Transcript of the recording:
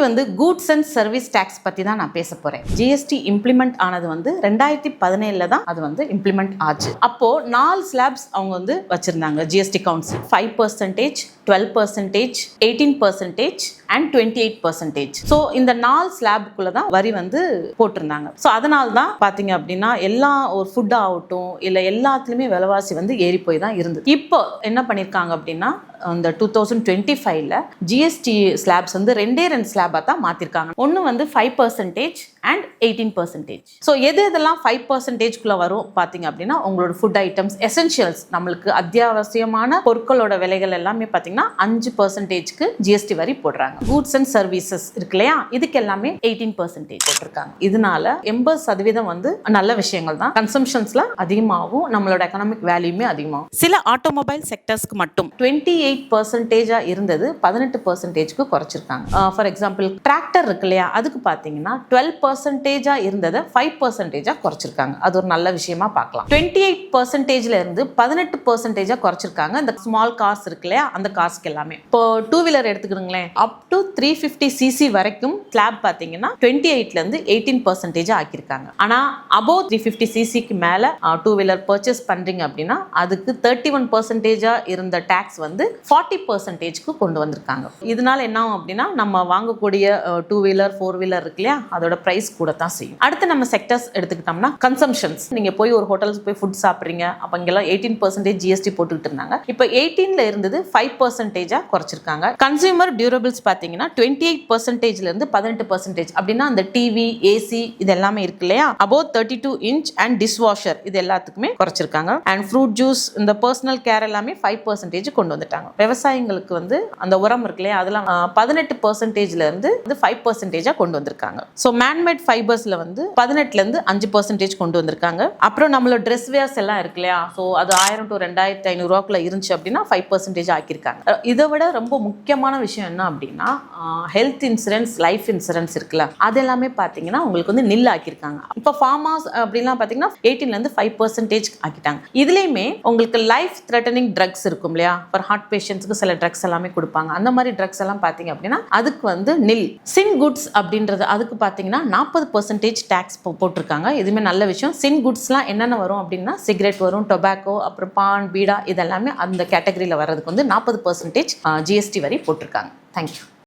வந்து goods and service tax பற்றி தான் நான் பேச போகிறேன். ஜிஎஸ்டி இம்ப்ளிமெண்ட் ஆனது வந்து 2017 தான் அது வந்து இம்ப்ளிமெண்ட் ஆச்சு. அப்போது 4 ஸ்லாப்ஸ் அவங்க வந்து வச்சுருந்தாங்க ஜிஎஸ்டி கவுன்சில். 5%, 12%, 18% அண்ட் 28%. ஸோ இந்த 4 ஸ்லாபுக்குள்ளே தான் வரி வந்து போட்டிருந்தாங்க. ஸோ அதனால தான் பார்த்தீங்க அப்படின்னா எல்லா ஒரு ஃபுட் ஆகட்டும் இல்லை எல்லாத்துலேயுமே விலைவாசி வந்து ஏறி போய் தான் இருந்தது. இப்போ என்ன பண்ணியிருக்காங்க அப்படின்னா இந்த 2025ல ஜிஎஸ்டி ஸ்லாப்ஸ் வந்து 2 ஸ்லாபாக தான் மாற்றிருக்காங்க. ஒன்று வந்து 5% அண்ட் 18%. ஸோ எதெல்லாம் 5%குள்ளே வரும் பார்த்தீங்க அப்படின்னா உங்களோட ஃபுட் ஐட்டம்ஸ் எசென்ஷியல்ஸ், நம்மளுக்கு அத்தியாவசியமான பொருட்களோட விலைகள் எல்லாமே பார்த்தீங்கன்னா 5%க்கு ஜிஎஸ்டி வரி போடுறாங்க. கூட்ஸ் அண்ட் சர்வீசஸ் இருக்கு இல்லையா, இதுக்கு எல்லாமே 18% போட்டிருக்காங்க. இதனால 80% வந்து நல்ல விஷயங்கள் தான். கன்சம்ஷன்ஸ்ல அதிகமாகும், நம்மளோட எக்கனாமிக் வேல்யூமே அதிகமாகும். சில ஆட்டோமொபைல் செக்டர்ஸ்க்கு மட்டும் 28% இருந்தது 18%க்கு குறைச்சிருக்காங்க. ஃபார் எக்ஸாம்பிள் டிராக்டர் இருக்கு இல்லையா, அதுக்கு பார்த்தீங்கன்னா 12% இருந்ததை 5% குறைச்சிருக்காங்க. அது ஒரு நல்ல விஷயமா பார்க்கலாம். 28%ல இருந்து 18% குறைச்சிருக்காங்க. இந்த ஸ்மால் கார்ஸ் இருக்கு இல்லையா, அந்த கார்ஸ்க்கு எல்லாமே. இப்போ 2 வீலர் எடுத்துக்கிடுங்களேன், அப் டு 350cc வரைக்கும் ஸ்லாப் பார்த்தீங்கன்னா 28ல இருந்து 18% ஆக்கியிருக்காங்க. ஆனால் அபோவ் 350cc மேல 2 வீலர் பர்ச்சேஸ் பண்றீங்க அப்படின்னா அதுக்கு 31% இருந்த டாக்ஸ் வந்து 40%க்கு கொண்டு வந்திருக்காங்க. இதனால என்ன ஆகும் அப்படின்னா நம்ம வாங்கக்கூடிய 2 வீலர் 4 வீலர் இருக்கு இல்லையா, அதோட பிரைஸ் கூட தான் செய்யும். அடுத்து நம்ம செக்டர்ஸ் எடுத்துக்கிட்டோம்னா கன்சம்ஷன்ஸ். நீங்க போய் ஒரு ஹோட்டல்ஸ் போய் ஃபுட் சாப்பிட்றீங்க, அப்போ இங்கெல்லாம் 18% ஜிஎஸ்டி போட்டுக்கிட்டு இருந்தாங்க. இப்போ 18ல இருந்தது 5% குறைச்சிருக்காங்க. கன்சியூமர் டியூரபிள்ஸ் பார்த்தீங்கன்னா 28%ல இருந்து 18%. அப்படின்னா அந்த டிவி, ஏசி இது எல்லாமே இருக்கு இல்லையா, above 32 inch and dish washer இது எல்லாத்துக்குமே குறைச்சிருக்காங்க. அண்ட் ஃப்ரூட் ஜூஸ், இந்த பர்சனல் கேர் எல்லாமே 5% கொண்டு வந்துட்டாங்க. விவசாயிகளுக்கு வந்து அந்த உரம் இருக்கு இல்லையா, அதெல்லாம் 18%ல இருந்து 5% கொண்டு வந்திருக்காங்க. ஸோ மேன்மேட் ஃபைபர்ஸ்ல வந்து 18ல இருந்து 5% கொண்டு வந்திருக்காங்க. அப்புறம் நம்மளோட ட்ரெஸ் வேர்ஸ் எல்லாம் இருக்கு இல்லையா, ஸோ அது 1000 to 2500 ரூபாய்க்குள்ள இருந்துச்சு அப்படின்னா 5% ஆக்கியிருக்காங்க. இதை விட ரொம்ப முக்கியமான விஷயம் என்ன அப்படின்னா ஹெல்த் இன்சூரன்ஸ், லைஃப் இன்சூரன்ஸ் இருக்குல்ல, அது எல்லாமே பார்த்தீங்கன்னா உங்களுக்கு வந்து நில் ஆக்கியிருக்காங்க. இப்போ ஃபார்மாஸ் அப்படிலாம் பார்த்தீங்கன்னா 18ல இருந்து 5% ஆக்கிட்டாங்க. இதுலேயுமே உங்களுக்கு லைஃப் த்ரெட்டனிங் ட்ரக்ஸ் இருக்கும் இல்லையா, ஃபார் ஹார்ட் பேஷண்ட்ஸ்க்கு சில ட்ரக்ஸ் எல்லாமே கொடுப்பாங்க. அந்த மாதிரி ட்ரக்ஸ் எல்லாம் பார்த்தீங்க அப்படின்னா அதுக்கு வந்து நில். சின் குட்ஸ் அப்படின்றது அதுக்கு பார்த்தீங்கன்னா 40% டேக்ஸ் போட்டிருக்காங்க. இதுவுமே நல்ல விஷயம். சின் குட்ஸ்லாம் என்னென்ன வரும் அப்படின்னா சிகரெட் வரும், டொபாக்கோ, அப்புறம் பான், பீடா இதெல்லாமே அந்த கேட்டகரியில் வர்றதுக்கு வந்து 40% ஜிஎஸ்டி வரி போட்டிருக்காங்க. தேங்க்யூ.